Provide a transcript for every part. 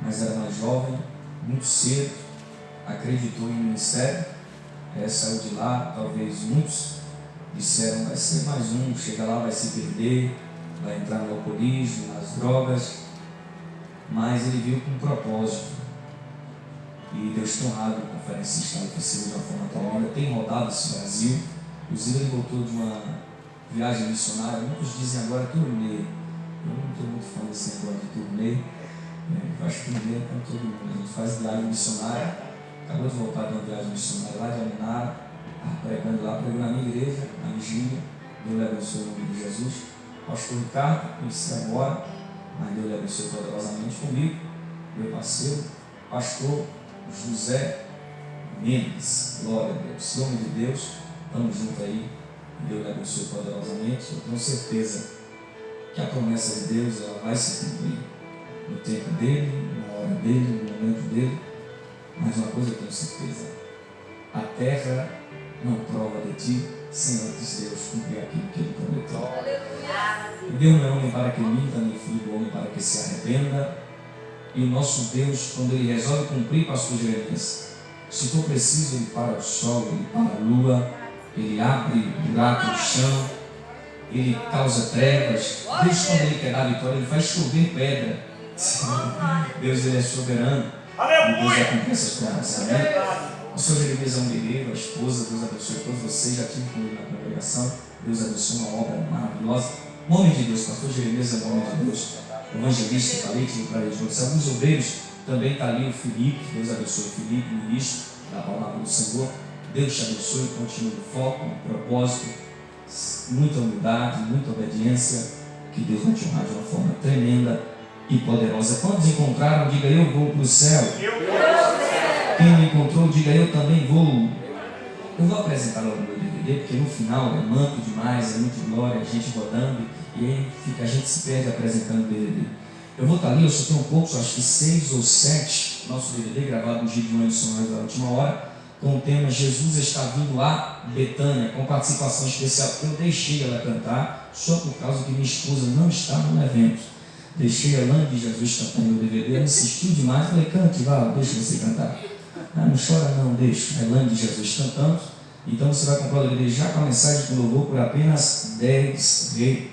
mas era mais jovem, muito cedo, acreditou em ministério, saiu de lá. Talvez muitos disseram: vai ser mais um, chega lá, vai se perder, vai entrar no alcoolismo, nas drogas. Mas ele veio com um propósito, e Deus tem honrado o conferencista oficial de uma forma tremenda. Tem rodado esse Brasil. Inclusive ele voltou de uma viagem missionária. Muitos dizem agora turnê. Eu não estou muito fã desse negócio de turnê. Eu acho que turnê é com todo mundo. A gente faz viagem missionária. Acabou de voltar de uma viagem missionária lá de Aminara, pregando lá, pregou na minha igreja, na vigília. Deus lhe abençoe em nome de Jesus. Pastor Ricardo, conheci agora, mas Deus lhe abençoe poderosamente comigo, meu parceiro, pastor José Mendes. Glória a Deus, em nome de Deus, estamos juntos aí. Deus lhe abençoe poderosamente. Eu tenho certeza que a promessa de Deus ela vai se cumprir no tempo dele, na hora dele, no momento dele. Mas uma coisa eu tenho certeza: a terra não prova de ti sem antes Deus cumprir aquilo que ele prometeu. E Deus não é homem para que minta, nem filho do homem para que se arrependa. E o nosso Deus, quando ele resolve cumprir, pastor Jeremias, se for preciso, ele para o sol, ele para a lua, ele abre buraco no chão, ele causa trevas. Deus, quando ele quer dar a vitória, ele faz chover pedra. Deus, ele é soberano. E Deus vai cumprir essas promessas. O Senhor Jeremias é um guerreiro, a esposa. Deus abençoe todos vocês. Já tive comigo na congregação. Deus abençoe, uma obra maravilhosa. O homem de Deus, pastor Jeremias é o homem de Deus. Evangelista, falei, tive para ele juntos. Alguns obreiros também está ali, o Felipe. Deus abençoe o Felipe, ministro da palavra do Senhor. Deus te abençoe, continue no foco, no propósito, muita humildade, muita obediência, que Deus vai te honrar de uma forma tremenda e poderosa. Quantos encontraram, diga: eu vou para o céu. Quem não encontrou, diga: eu também vou. Eu vou apresentar logo o meu DVD, porque no final é manto demais, é muito glória, a gente rodando, e aí a gente se perde apresentando o DVD. Eu vou estar ali, eu só tenho poucos, acho que 6 ou 7, nosso DVD gravado no Gideon Missionários da Última Hora, com o tema Jesus está vindo a Betânia, com participação especial. Eu deixei ela cantar só por causa que minha esposa não estava no evento. Deixei a Lã de Jesus cantando no DVD, ela insistiu demais, falei: cante, vá, deixa você cantar. Ah, não chora não, deixa. A Lã de Jesus cantando. Então você vai comprar o DVD já com a mensagem de louvor por apenas R$10.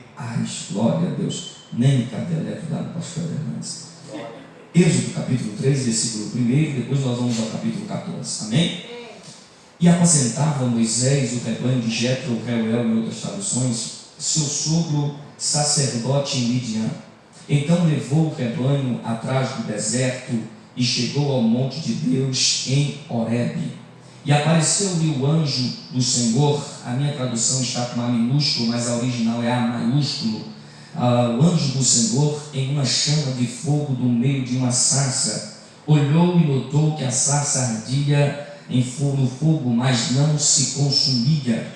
Glória a Deus. Nem cadê dá no pastor Hernandes. Êxodo capítulo 3, versículo 1, depois nós vamos ao capítulo 14. Amém? E apacentava Moisés o rebanho de Jetro, Reuel, em outras traduções, seu sogro sacerdote em Midian. Então levou o rebanho atrás do deserto e chegou ao monte de Deus em Horebe. E apareceu-lhe o anjo do Senhor. A minha tradução está com A minúsculo, mas a original é A maiúsculo. O anjo do Senhor em uma chama de fogo do meio de uma sarça. Olhou e notou que a sarça ardia no fogo, mas não se consumia.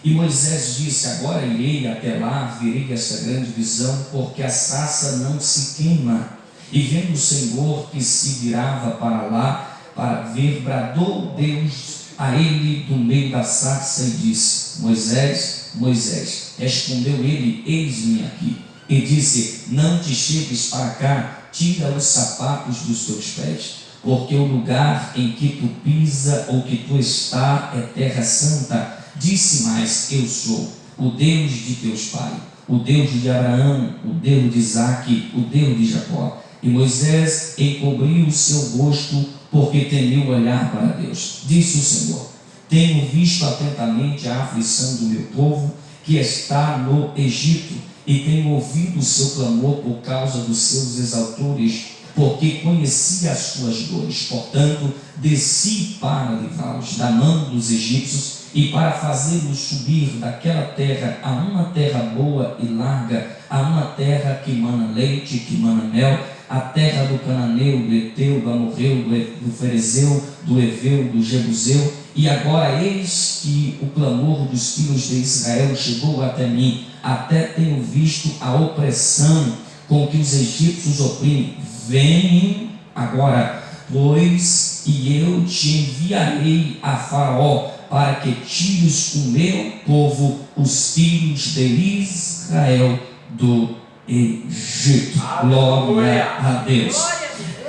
E Moisés disse: agora irei até lá, verei essa grande visão, porque a sarça não se queima. E vendo o Senhor que se virava para lá para ver, bradou Deus a ele do meio da sarça e disse: Moisés, Moisés. Respondeu ele: eis-me aqui. E disse: não te chegues para cá, tira os sapatos dos teus pés, porque o lugar em que tu pisa ou que tu está é terra santa. Disse mais: eu sou o Deus de teus pais, o Deus de Abraão, o Deus de Isaque, o Deus de Jacó. E Moisés encobriu o seu rosto, porque temeu olhar para Deus. Disse o Senhor: tenho visto atentamente a aflição do meu povo que está no Egito, e tenho ouvido o seu clamor por causa dos seus exaltores, porque conheci as suas dores. Portanto, desci para livrá-los da mão dos egípcios e para fazê-los subir daquela terra a uma terra boa e larga, a uma terra que mana leite, que mana mel, a terra do cananeu, do Eteu, do Amorreu, do Ferezeu, do Eveu, do Jebuseu. E agora eis que o clamor dos filhos de Israel chegou até mim, até tenho visto a opressão com que os egípcios oprimem. Vem agora, pois, e eu te enviarei a Faraó, para que tires o meu povo, os filhos de Israel, do Egito. Glória a Deus.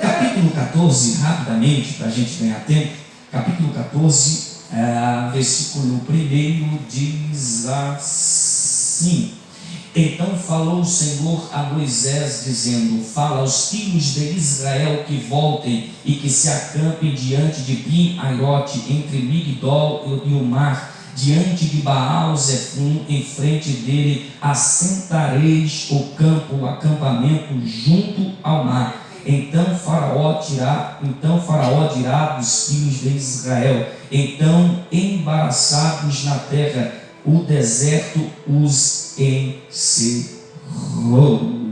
Capítulo 14, rapidamente, para a gente ganhar tempo. Capítulo 14, versículo 1 diz assim: Então falou o Senhor a Moisés, dizendo: Fala aos filhos de Israel que voltem e que se acampem diante de Pi-Haiote, entre Migdol e o mar, diante de Baal-Zefum, em frente dele assentareis o acampamento junto ao mar. Então Faraó dirá dos filhos de Israel: Então embaraçados na terra, o deserto os encerrou.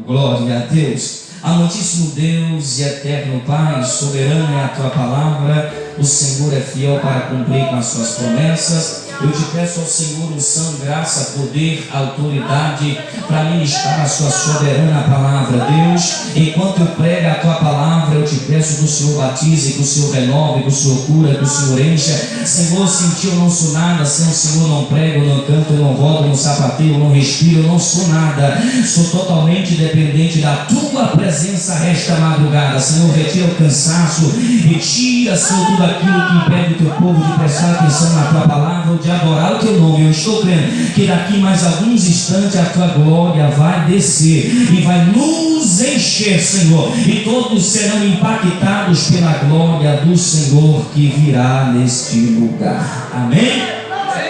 Glória a Deus. Amantíssimo Deus e eterno Pai, soberano é a tua palavra. O Senhor é fiel para cumprir com as suas promessas. Eu te peço ao Senhor unção, graça, poder, autoridade para ministrar a sua soberana palavra. Deus, enquanto eu prego a tua palavra, eu te peço que o Senhor batize, que o Senhor renove, que o Senhor cura, que o Senhor encha. Senhor, sem ti eu não sou nada, sem o Senhor não prego, eu não canto, eu não rodo, eu não sapateio, eu não respiro, eu não sou nada. Sou totalmente dependente da tua presença esta madrugada. Senhor, retira o cansaço, retira, Senhor, tudo aquilo que impede o teu povo de prestar atenção na tua palavra, de adorar o teu nome. Eu estou crendo que daqui mais alguns instantes a tua glória vai descer e vai nos encher, Senhor, e todos serão impactados pela glória do Senhor que virá neste lugar. Amém?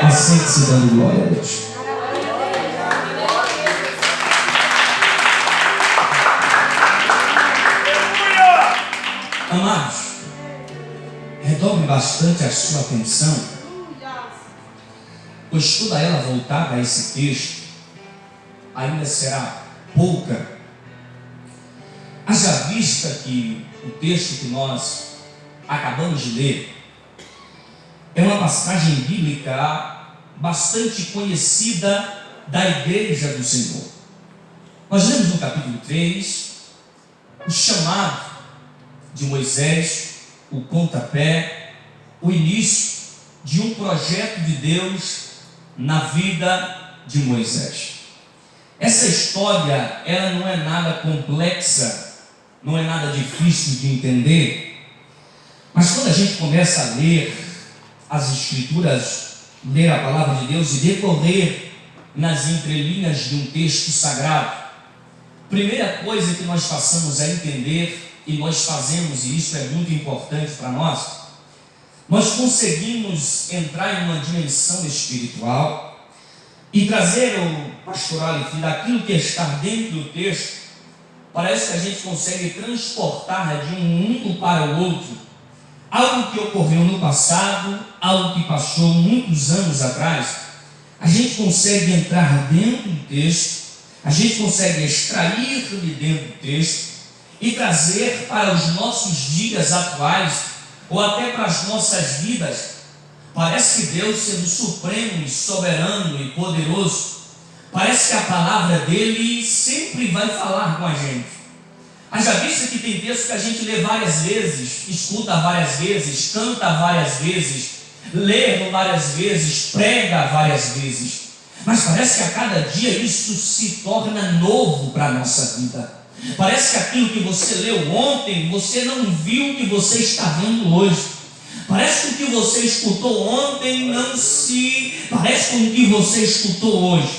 Assente-se dando glória a Deus. Amados, redobre bastante a sua atenção, pois toda ela voltada a esse texto ainda será pouca. Haja vista que o texto que nós acabamos de ler é uma passagem bíblica bastante conhecida da igreja do Senhor. Nós lemos no capítulo 3 o chamado de Moisés, o pontapé, o início de um projeto de Deus na vida de Moisés. Essa história, ela não é nada complexa, não é nada difícil de entender, mas quando a gente começa a ler as Escrituras, ler a palavra de Deus e decorrer nas entrelinhas de um texto sagrado, a primeira coisa que nós passamos a entender, e nós fazemos, e isso é muito importante para nós conseguimos entrar em uma dimensão espiritual e trazer o pastoral daquilo que está dentro do texto. Parece que a gente consegue transportar de um mundo para o outro, algo que ocorreu no passado, algo que passou muitos anos atrás. A gente consegue entrar dentro do texto, a gente consegue extrair de dentro do texto e trazer para os nossos dias atuais, ou até para as nossas vidas. Parece que Deus, sendo supremo e soberano e poderoso, parece que a palavra dele sempre vai falar com a gente. Haja vista que tem textos que a gente lê várias vezes, escuta várias vezes, canta várias vezes, lê várias vezes, prega várias vezes, mas parece que a cada dia isso se torna novo para a nossa vida. Parece que aquilo que você leu ontem, você não viu o que você está vendo hoje. Parece que o que você escutou ontem não se parece com o que você escutou hoje.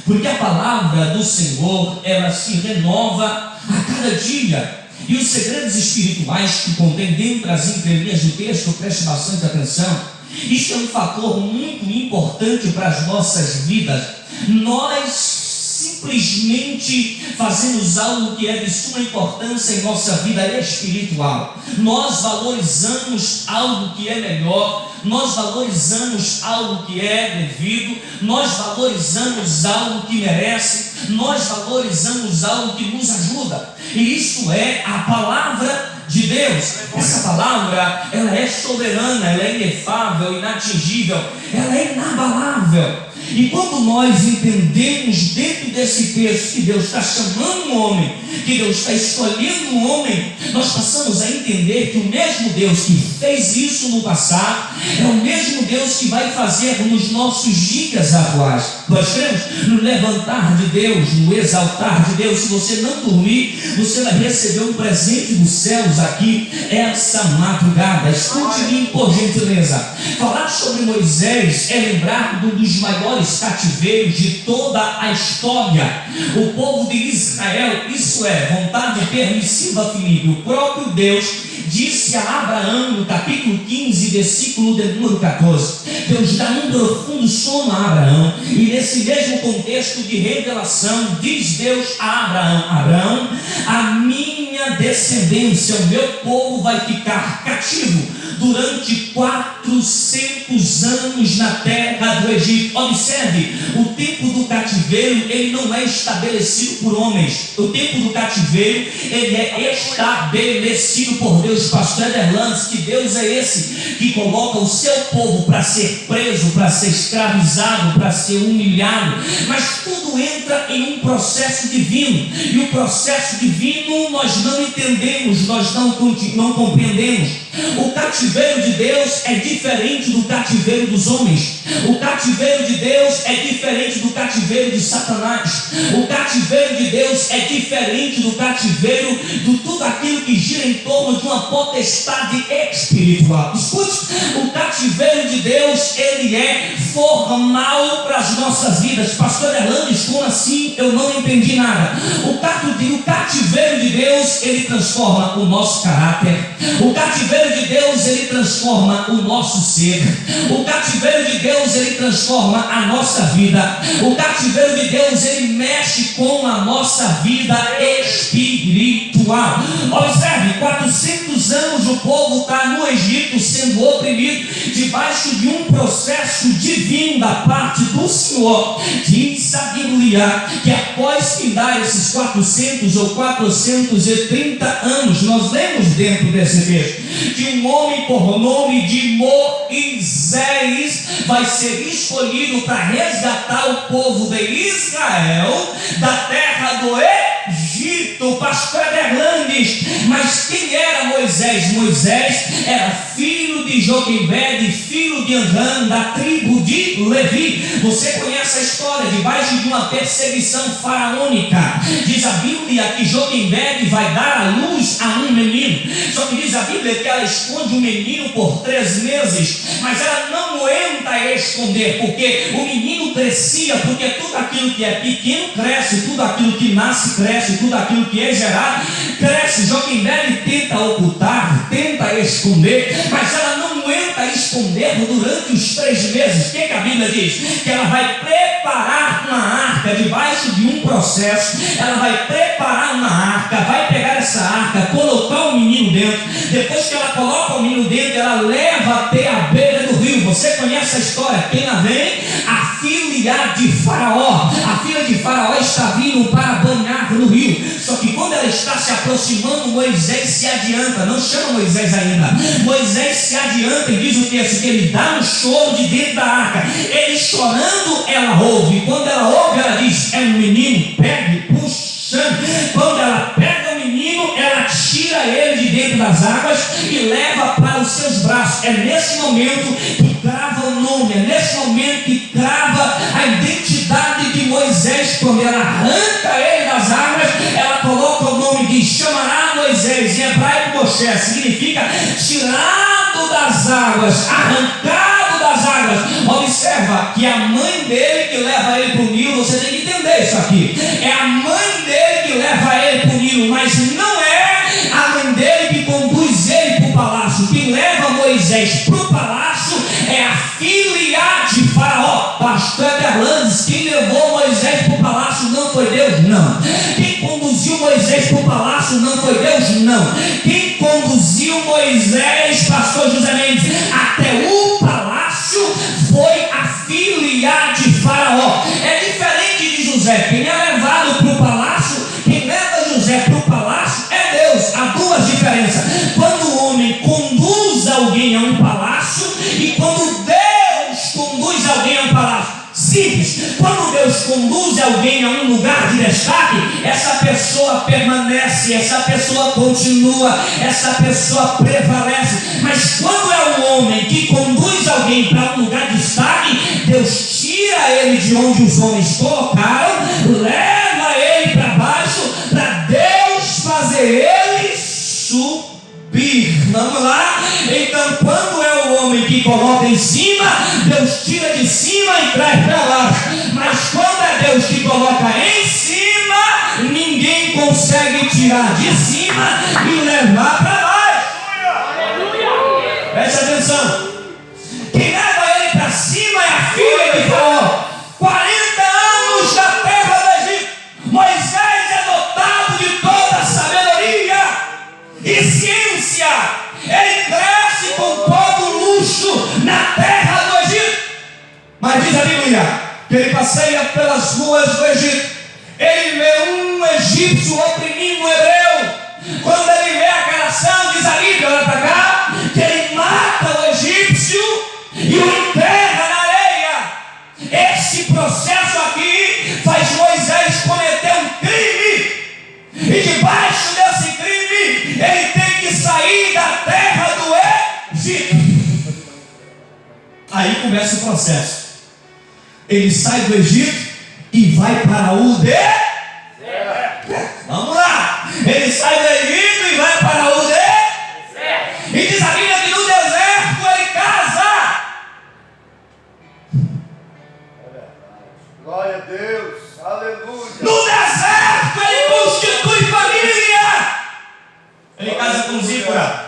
Porque a palavra do Senhor, ela se renova a cada dia. E os segredos espirituais que contém dentro das entrelinhas do texto, preste bastante atenção. Isso é um fator muito importante para as nossas vidas. Nós simplesmente fazemos algo que é de suma importância em nossa vida espiritual. Nós valorizamos algo que é melhor, nós valorizamos algo que é devido, nós valorizamos algo que merece, nós valorizamos algo que nos ajuda. E isso é a palavra de Deus. Essa palavra, ela é soberana, ela é inefável, inatingível, ela é inabalável. E quando nós entendemos dentro desse texto que Deus está chamando um homem, que Deus está escolhendo um homem, nós passamos a entender que o mesmo Deus que fez isso no passado é o mesmo Deus que vai fazer nos nossos dias atuais. Nós cremos no levantar de Deus, no exaltar de Deus. Se você não dormir, você vai receber um presente dos céus aqui essa madrugada. Escute-me por gentileza. Falar sobre Moisés é lembrar de um dos maiores cativeiros de toda a história. O povo de Israel, isso é, vontade permissiva, Filipe, o próprio Deus disse a Abraão no capítulo 15, versículo de número 14. Deus dá um profundo sono a Abraão, e nesse mesmo contexto de revelação diz Deus a Abraão: Abraão, a minha descendência, o meu povo vai ficar cativo durante 400 anos na terra do Egito. Observe, o tempo do cativeiro ele não é estabelecido por homens. O tempo do cativeiro ele é estabelecido por Deus. Pastor Ederlandes, que Deus é esse que coloca o seu povo para ser preso, para ser escravizado, para ser humilhado, mas tudo entra em um processo divino, e o processo divino nós não entendemos, nós não compreendemos. O cativeiro de Deus é diferente do cativeiro dos homens. O cativeiro de Deus é diferente do cativeiro de Satanás. O cativeiro de Deus é diferente do cativeiro de tudo aquilo que gira em torno de uma potestade espiritual. Escute, o cativeiro de Deus ele é formal para as nossas vidas. Pastor Hernandes, como assim? Eu não entendi nada. O cativeiro de Deus ele transforma o nosso caráter. O cativeiro de Deus ele transforma o nosso ser. O cativeiro de Deus ele transforma a nossa vida. O cativeiro de Deus ele mexe com a nossa vida espiritual. Observe, 400 anos o povo está no Egito sendo oprimido debaixo de um processo divino da parte do Senhor. Diz a Bíblia que após findar esses 400 ou 430 anos, nós lemos dentro desse texto que um homem por nome de Moisés vai ser escolhido para resgatar o povo de Israel da terra do Egito. Pastor Hernandes, mas quem era Moisés? Moisés era filho de Joquebede, filho de Anã, da tribo de Levi. Você conhece a história, debaixo de uma perseguição faraônica. Diz a Bíblia que Joquebede vai dar à luz a um menino. Só que diz a Bíblia que ela esconde o menino por 3 meses, mas ela não aguenta esconder, porque o menino crescia, porque tudo aquilo que é pequeno cresce, tudo aquilo que nasce cresce, tudo aquilo que é gerado cresce. Joquebede tenta ocultar, tenta esconder, mas ela não aguenta esconder durante os 3 meses. O que a Bíblia diz? Que ela vai preparar uma arca debaixo de um processo. Ela vai preparar uma arca, vai pegar essa arca, colocar o menino dentro. Depois que ela coloca o menino dentro, ela leva até a beira do rio. Você conhece a história? Quem lá vem? A filha de Faraó. A filha de Faraó está vindo para banhar no rio. Só que quando ela está se aproximando, Moisés se adianta. Não chama Moisés ainda. Moisés se adianta e diz o texto que ele dá um choro de dentro da arca. Ele chorando, ela ouve. Quando ela ouve, ela diz: é um menino, pegue, puxando. Quando ela pega o menino, ela tira ele de dentro das águas e leva para os seus braços. É nesse momento que crava o nome, é nesse momento que crava a identidade de Moisés. Quando ela arranca ele das águas, ela coloca o nome de chamará Moisés, em hebraico Moshe, significa tirado das águas, arrancado das águas. Observa que a mãe dele que leva ele para o Nilo, você tem que entender isso aqui, é a mãe dele que leva ele para o Nilo, mas não é a mãe dele que conduz ele para o palácio. Quem leva Moisés para o palácio é a filha de Faraó. Pastor Hernandes, quem levou Moisés para o palácio não foi Deus, não. Quem conduziu Moisés para o palácio não foi Deus, não. Quem conduziu Moisés, pastor José Mendes, até o palácio foi a filha de Faraó. É diferente de José. Quem é levado para o palácio, quem leva José para o palácio é Deus. Há duas diferenças: quando o homem conduz alguém a um palácio e quando Deus conduz alguém a um palácio. Simples. Quando Deus conduz alguém a um lugar de destaque, essa pessoa permanece, essa pessoa continua, essa pessoa prevalece. Mas quando é o homem que conduz alguém para um lugar de destaque, Deus tira ele de onde os homens colocaram, leva ele para baixo, para Deus fazer ele subir. Vamos lá? Então, quando é o homem que coloca em cima, Deus tira de cima e traz para baixo. Mas quando é Deus que coloca em cima, ninguém consegue tirar de cima e levar para baixo. Aleluia! Preste atenção. Quem leva ele para cima é a filha de Faraó. 40 anos da terra do Egito. Moisés é dotado de toda a sabedoria e ciência. Ele cresce com todo o luxo na terra do Egito. Mas diz a Bíblia que ele passeia pelas ruas do Egito. Ele vê um egípcio oprimindo um hebreu. Quando ele vê aquela ação, diz a Bíblia, olha para cá, que ele mata o egípcio e o enterra na areia. Esse processo aqui faz Moisés cometer um crime. E debaixo desse crime, ele tem que sair da terra do Egito. Aí começa o processo. Ele sai do Egito e vai para o deserto. Vamos lá. Ele sai do Egito e vai para o deserto. E diz a Bíblia que no deserto ele casa. Glória a Deus. Aleluia. No deserto ele constitui família. Ele casa com Zípora.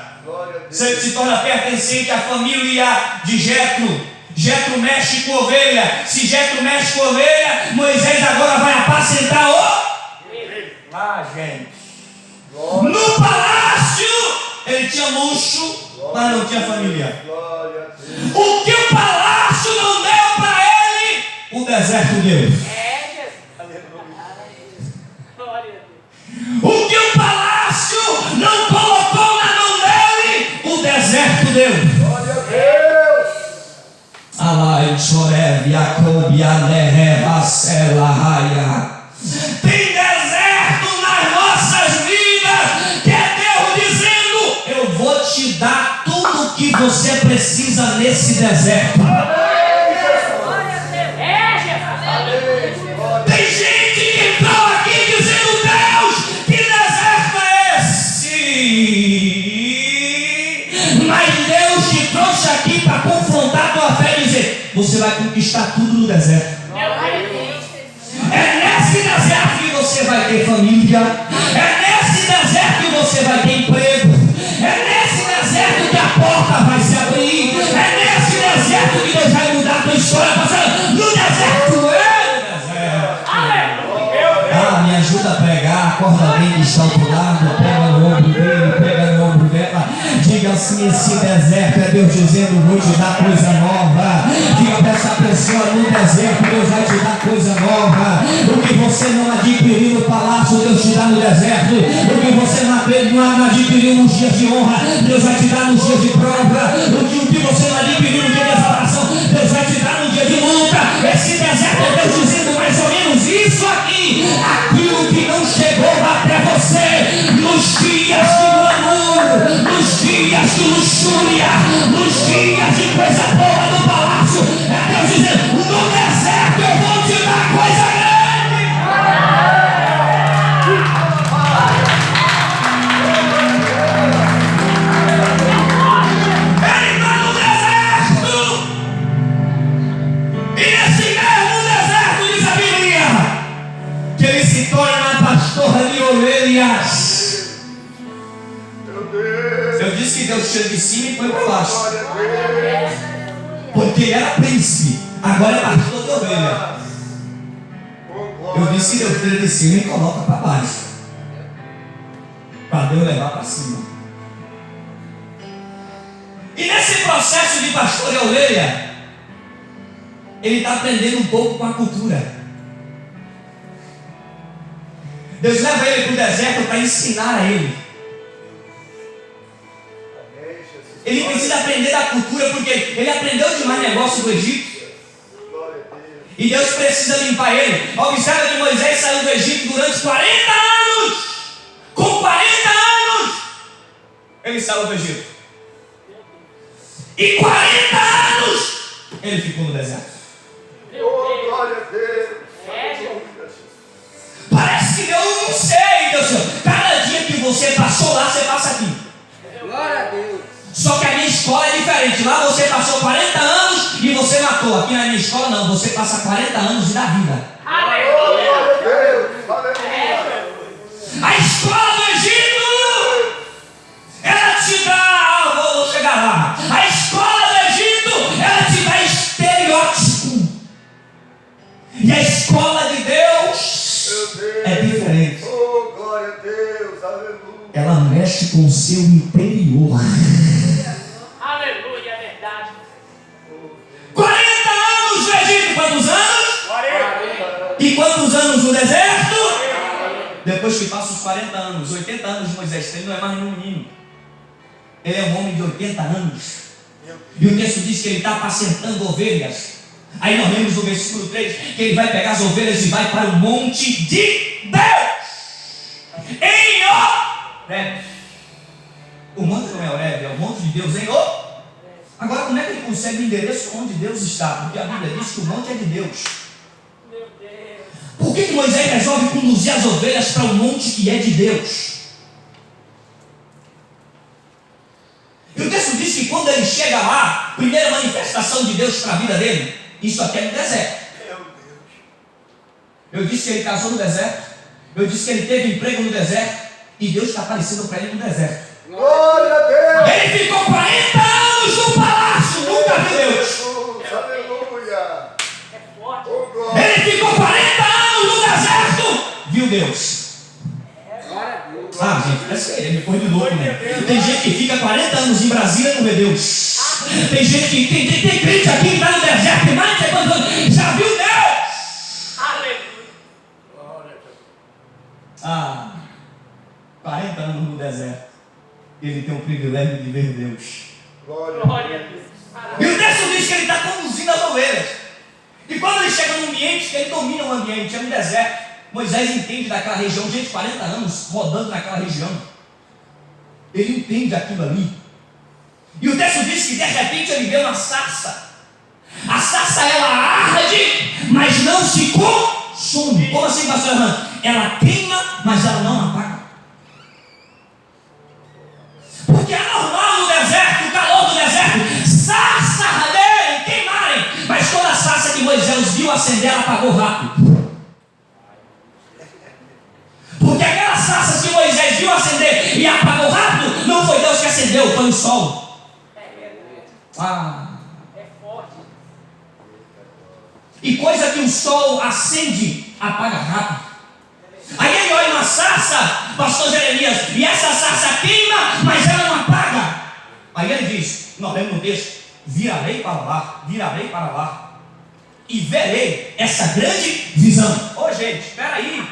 Sempre se torna pertencente à família de Jetro. Jetro mexe com ovelha. Se Jetro mexe com ovelha, Moisés agora vai apacentar o lá, gente. No palácio ele tinha luxo, mas não tinha família. O que o palácio não deu para ele, o deserto deu. O que o palácio não colocou na mão dele, o deserto deu. Glória a Deus. Alai Choreve, Jacob, Anerre, Vacela, Raia. Tem deserto nas nossas vidas, que é Deus dizendo: eu vou te dar tudo o que você precisa nesse deserto. Tem gente que entrou aqui dizendo: Deus, que deserto é esse? Mas Deus te trouxe aqui para confrontar a tua fé e dizer: você vai conquistar tudo no deserto. É nesse deserto que você vai ter família. É nesse deserto que você vai ter emprego. É nesse deserto que a porta vai se abrir. É nesse deserto que Deus vai mudar a tua história. No deserto, me ajuda a pregar. Acorda alguém que está ao teu lado. Pega no ombro dele, pega no ombro dela. Diga assim: esse deserto é Deus dizendo: vou te dar coisa nova. Diga para essa pessoa: no deserto Deus vai te dar coisa nova. O que você não adquiriu no palácio, Deus te dá no deserto. O que você não adquiriu nos dias de honra, Deus vai te dar nos dias de prova. O que você não adquiriu no dia de exaltação, Deus vai te dar no dia de luta. Esse deserto é Deus dizendo mais ou menos isso aqui. Aquilo que não chegou até você nos dias de glamour, nos dias de luxúria, nos dias de coisa boa no palácio, é Deus dizendo: no deserto eu vou te dar coisa grande. Ele está no deserto. E nesse mesmo deserto, diz a Bíblia, que ele se torna pastor de ovelhas. Eu disse que Deus tira de cima e põe para baixo. Porque ele era príncipe, agora é pastor de ovelha. Eu disse que Deus tira de cima e coloca para baixo, para Deus levar para cima. E nesse processo de pastor de ovelha, ele está aprendendo um pouco com a cultura. Deus leva ele para o deserto para ensinar a ele. Ele precisa aprender da cultura, porque ele aprendeu demais negócio do Egito. E Deus precisa limpar ele. Observa que Moisés saiu do Egito durante 40 anos. Com 40 anos, ele saiu do Egito. E 40 anos, ele ficou no deserto. Oh, glória a Deus. Parece que Deus, não sei, Deus. Cada dia que você passou lá, você passa aqui. Glória a Deus. Só que a minha escola é diferente. Lá você passou 40 anos e você matou. Aqui na minha escola não, você passa 40 anos e dá vida. Oh, glória a Deus. Aleluia. A escola do Egito, ela te dá, vou chegar lá. A escola do Egito, ela te dá estereótipo. E a escola de Deus é diferente. Oh, glória a Deus. Aleluia. Ela mexe com o seu interior. Aleluia, é verdade. 40 anos no Egito, quantos anos? 40. E quantos anos no deserto? Depois que passa os 40 anos, 80 anos de Moisés, ele não é mais nenhum menino. Ele é um homem de 80 anos. E o texto diz que ele está apacentando ovelhas. Aí nós lemos no versículo 3 que ele vai pegar as ovelhas e vai para o monte de Deus. Em Horebe. O monte não é Horebe, é o monte de Deus em Horebe. Agora, como é que ele consegue o endereço onde Deus está? Porque a Bíblia diz que o monte é de Deus. Meu Deus. Por que Moisés resolve conduzir as ovelhas para o monte que é de Deus? E o texto diz que quando ele chega lá, primeira manifestação de Deus para a vida dele, isso aqui é no deserto. Eu disse que ele casou no deserto. Eu disse que ele teve emprego no deserto. E Deus está aparecendo para ele no deserto. Glória a Deus. Ele ficou 40 anos no palácio, nunca viu Deus. Jesus. Aleluia. É forte. Oh, glória. Ele ficou 40 anos no deserto, viu Deus. Glória a Deus. Ah, gente, essa aí é coisa de louco, né? Tem gente que fica 40 anos em Brasília e não vê Deus. Tem gente que tem crente aqui que está no deserto, tem mais de 50 anos, já viu Deus. Aleluia. Ah, 40 anos no deserto, ele tem o privilégio de ver Deus. Glória a Glória a Deus. Deus. E o texto diz que ele está conduzindo as ovelhas. E quando ele chega num ambiente, que ele domina o ambiente, é um deserto. Moisés entende daquela região, gente, 40 anos rodando naquela região. Ele entende aquilo ali. E o texto diz que de repente ele vê uma sarça. A sarça ela arde, mas não se consome. Como assim, pastor Hernando? Ela queima, mas ela não apaga. Porque é normal no deserto, o calor do deserto, sarça arderem, queimarem. Mas toda a sarça que Moisés viu acender, ela apagou rápido. Porque aquela sarça que Moisés viu acender e apagou rápido, não foi Deus que acendeu, foi o sol. É forte. E coisa que o sol acende, apaga rápido. Aí ele olha uma sarça, pastor Jeremias, e essa sarça queima, mas ela não apaga. Aí ele diz, nós lemos no texto, virarei para lá, e verei essa grande visão. Ô gente, espera aí.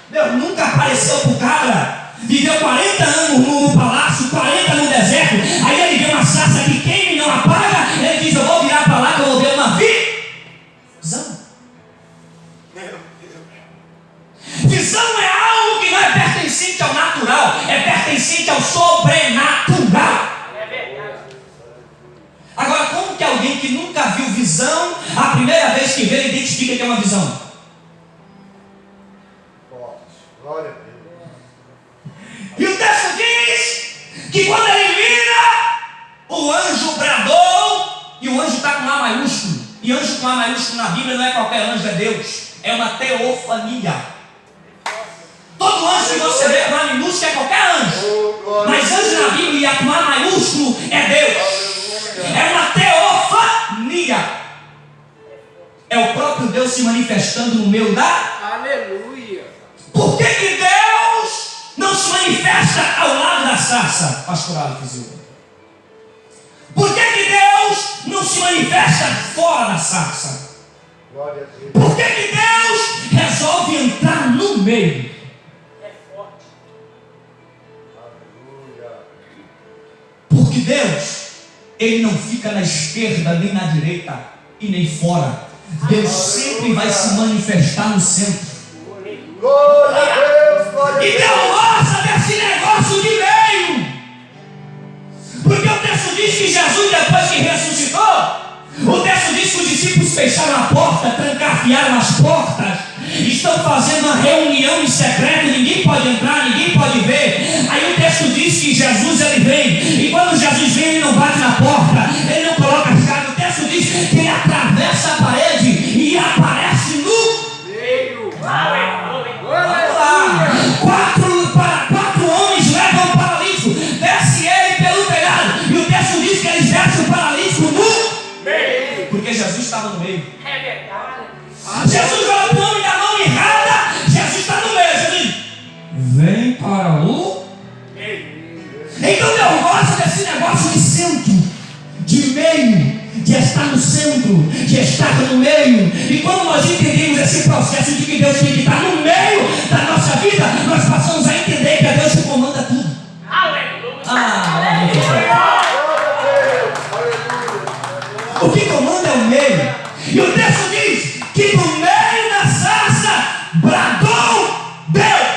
Deus nunca apareceu pro cara. Viveu 40 anos no palácio, 40 no deserto. Aí ele vê uma sarça que queima e não apaga. Ele diz, eu vou virar para lá que eu vou ver uma visão. Visão é algo que não é pertencente ao natural, é pertencente ao sobrenatural. É verdade. Agora, como que alguém que nunca viu visão, a primeira vez que vê, ele identifica que é uma visão? Glória a Deus. E o texto diz que quando ele vira, o anjo bradou, e o anjo está com A maiúsculo. E anjo com A maiúsculo na Bíblia não é qualquer anjo, é Deus. É uma teofania. Todo anjo que você vê com A minúsculo é qualquer anjo. Oh, glória Mas a anjo Deus. na Bíblia e com A maiúsculo é Deus. Aleluia. É uma teofania. É o próprio Deus se manifestando no meio da... Aleluia. Por que que Deus não se manifesta ao lado da sarça, pastor Alex? Por que que Deus não se manifesta fora da sarça? Glória a Deus. Por que que Deus resolve entrar no meio? É forte. Aleluia. Porque Deus, Ele não fica na esquerda nem na direita e nem fora. Deus sempre vai se manifestar no centro. Glória a Deus, glória a E Deus. não gosta desse negócio de meio. Porque o texto diz que Jesus, depois que ressuscitou, o texto diz que os discípulos fecharam a porta, trancafiaram as portas, estão fazendo uma reunião em secreto, ninguém pode entrar, ninguém pode ver. Aí o texto diz que Jesus ele vem, e quando Jesus vem, ele não bate na porta, ele não coloca a chave. O texto diz que ele atravessa a parede e aparece no Meio. Aleluia. Vamos lá. Quatro homens levam o paralítico, desce ele pelo telhado, e o texto diz que eles descem o paralítico no Meio. porque Jesus estava no meio. É verdade. Jesus olha para o homem da mão errada, Jesus está no meio. Jesus vem para o Meio. Então Deus gosta desse negócio de centro, de meio, de estar no centro, de estar no meio. E quando nós entendemos esse processo de que Deus tem que estar no meio da nossa vida, nós passamos a entender que é Deus que comanda tudo. Aleluia. O que comanda é o meio. E o texto diz que no meio da sarça bradou Deus.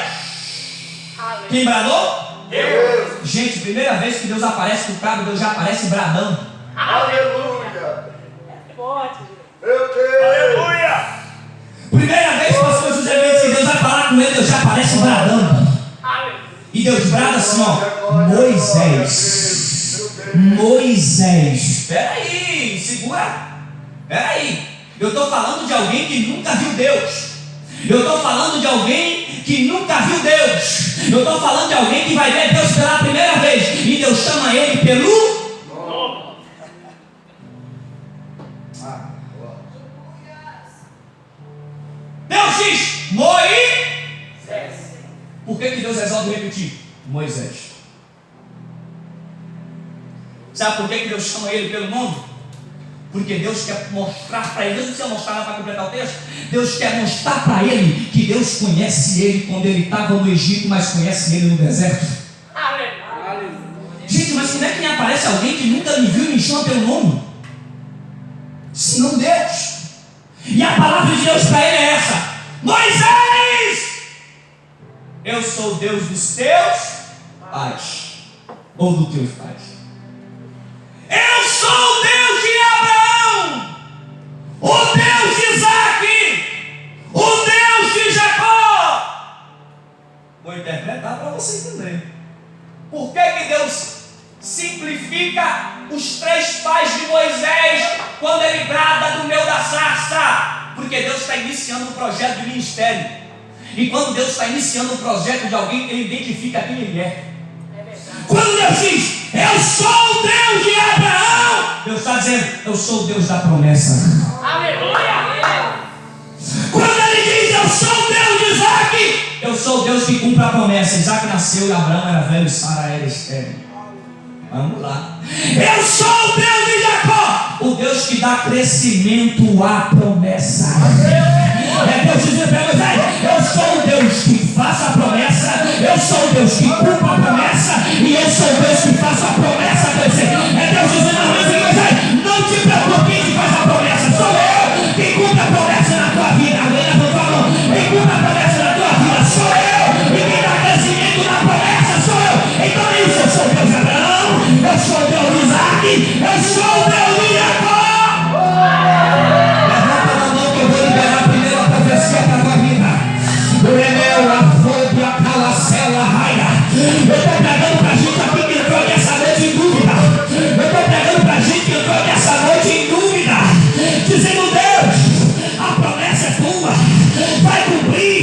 Quem bradou? Deus. Gente, primeira vez que Deus aparece com o cabo, Deus já aparece bradando. Aleluia. É forte. Meu Deus. Aleluia. Primeira vez, pastor José Mendes, que Deus vai falar com ele, Deus já aparece bradando. Aleluia. E Deus brada assim, ó, Moisés. Moisés. Espera aí, segura. Espera aí. Eu estou falando de alguém que nunca viu Deus. Eu estou falando de alguém que nunca viu Deus. Eu estou falando de alguém que vai ver Deus pela primeira vez. E Deus chama ele pelo... Deus diz, Moisés. Por que Deus resolve repetir? Moisés. Sabe por que Deus chama ele pelo nome? Porque Deus quer mostrar para ele, Deus não precisa mostrar nada para completar o texto. Deus quer mostrar para ele que Deus conhece ele quando ele estava no Egito, mas conhece ele no deserto. Aleluia. Gente, mas como é que me aparece alguém que nunca me viu e me chama pelo nome? Senão Deus. E a palavra de Deus para ele é essa: Moisés, eu sou o Deus dos teus pais, ou dos teus pais. Eu sou o Deus de Abraão, o Deus de Isaac, o Deus de Jacó. Vou interpretar para você entender. Por que Deus simplifica os três pais de Moisés quando ele brada do meio da sarça? Porque Deus está iniciando um projeto de ministério. E quando Deus está iniciando um projeto de alguém, ele identifica quem ele é. Quando Deus diz, eu sou o Deus de Abraão, Deus está dizendo, eu sou o Deus da promessa. Aleluia. Quando ele diz, eu sou o Deus de Isaac, eu sou o Deus que cumpre a promessa. Isaac nasceu e Abraão era velho e Sara era estéril. Vamos lá. Eu sou o Deus de Jacó, o Deus que dá crescimento à promessa. É Deus dizendo para Moisés, eu sou o Deus que faça a promessa, eu sou o Deus que cumpra a promessa, e eu sou o Deus que faça a promessa crescer. É Deus dizendo a Moisés, não te preocupe quem faz a promessa, sou eu quem cumpre a promessa na tua vida. Alguém levantou a mão, quem cumpre a promessa na tua vida sou eu, e quem dá crescimento na promessa sou eu. Então é isso, eu sou o Deus de Abraão, eu sou o Deus de Isaac, eu sou o Deus de Jacó. Levanta a mão que eu vou liberar a primeira profecia para a tua vida. Eu estou pregando para a gente aqui que entrou nessa noite em dúvida. Eu estou pregando para a gente que entrou nessa noite em dúvida, dizendo, Deus, a promessa é tua, vai cumprir,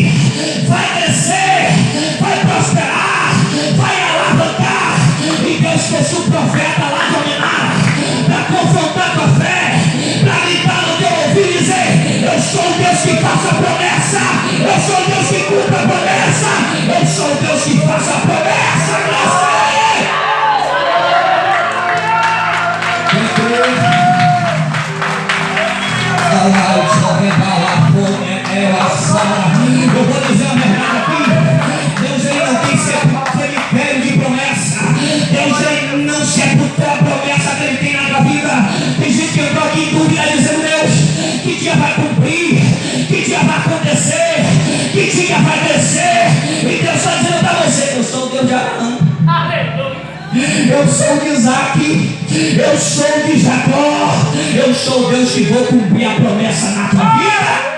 vai crescer, vai prosperar, vai alavancar. E Deus fez o profeta lá dominar, para confrontar tua fé, para gritar no teu ouvido e dizer, eu sou o Deus que faça a promessa, eu sou o Deus que cumpre a promessa, eu sou o Deus que faça a promessa. Graças a Ele. Eu vou dizer a verdade aqui. Deus ele não tem cemitério de promessa. Deus ele não sepultou a promessa que ele tem na tua vida. Tem gente que entrou aqui em dúvida dizendo, Deus, que dia vai cumprir eu sou de Isaac, eu sou de Jacó, eu sou Deus que vou cumprir a promessa na tua vida.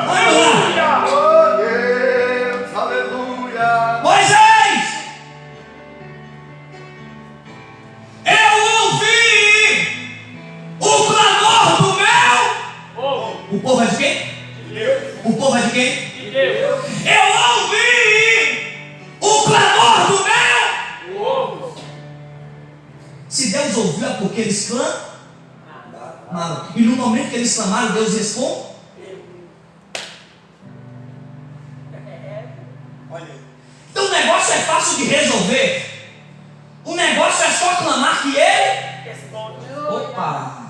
Vamos lá. Oh Deus, aleluia. Moisés, eu ouvi o clamor do meu. O povo é de quem? O povo é de quem? Eu ouvi o clamor do meu. Se Deus ouviu é porque eles clamaram. E no momento que eles clamaram, Deus respondeu. Então o negócio é fácil de resolver. O negócio é só clamar que ele. Opa!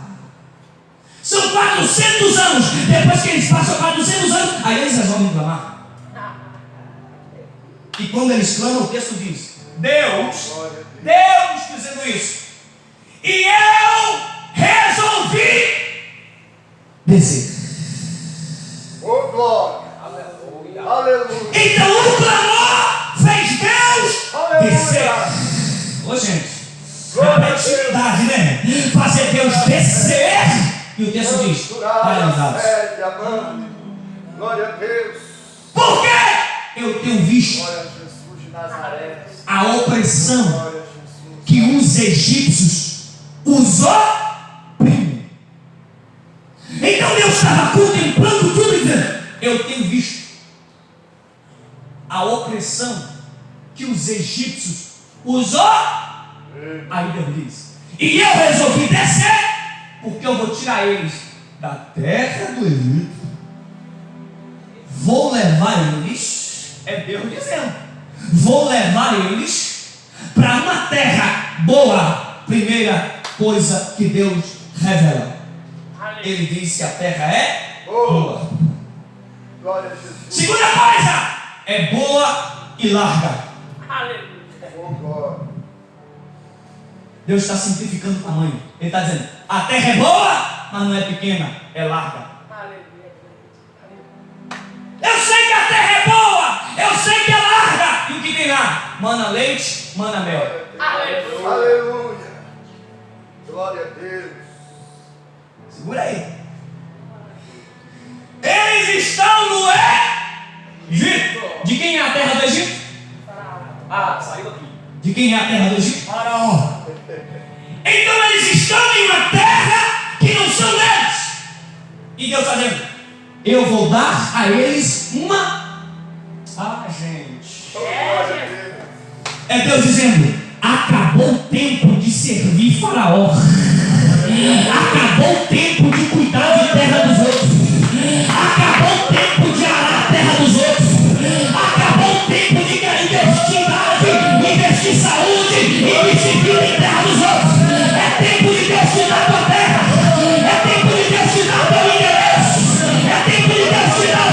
São 400 anos. Depois que eles passam 400 anos, aí eles resolvem clamar. E quando eles clamam, o texto diz: Deus dizendo isso. E eu resolvi dizer. Oh glória. Aleluia. Então o clamor fez Deus descer. Aleluia. Ô gente, é atividade, né? Fazer Deus descer. E o texto diz: paralisados. Glória a Deus. Por quê? Eu tenho visto Glória a Jesus de Nazaré. a opressão Glória a Jesus. que os egípcios os oprimem. Então Deus estava contemplando tudo e dizendo: eu tenho visto a opressão que os egípcios os oprimem. Aí Deus diz: e eu resolvi descer, porque eu vou tirar eles da terra do Egito. Vou levar eles, é Deus dizendo, vou levar eles para uma terra boa. Primeira coisa que Deus revela, ele diz que a terra é boa. Glória a Jesus. Segunda coisa, é boa e larga. Oh glória. Deus está simplificando o tamanho. Ele está dizendo: a terra é boa, mas não é pequena, é larga. Eu sei que a terra é boa, eu sei que é larga. E o que tem lá? Mana leite, mana mel. Aleluia. Glória a Deus. Segura aí. Eles estão no Egito. De quem é a terra do Egito? Saiu aqui. De quem é a terra do Egito? Faraó. Então eles estão em uma terra que não são deles. E Deus está dizendo: eu vou dar a eles uma. Gente. Glória a Deus. É Deus dizendo: acabou o tempo de servir Faraó. Acabou o tempo de cuidar de terra dos outros. Acabou o tempo de arar a terra dos outros. Acabou o tempo de investir idade, investir saúde, investir vida em terra dos outros. É tempo de Deus te dar tua terra. É tempo de Deus te dar teu endereço. É tempo de Deus te dar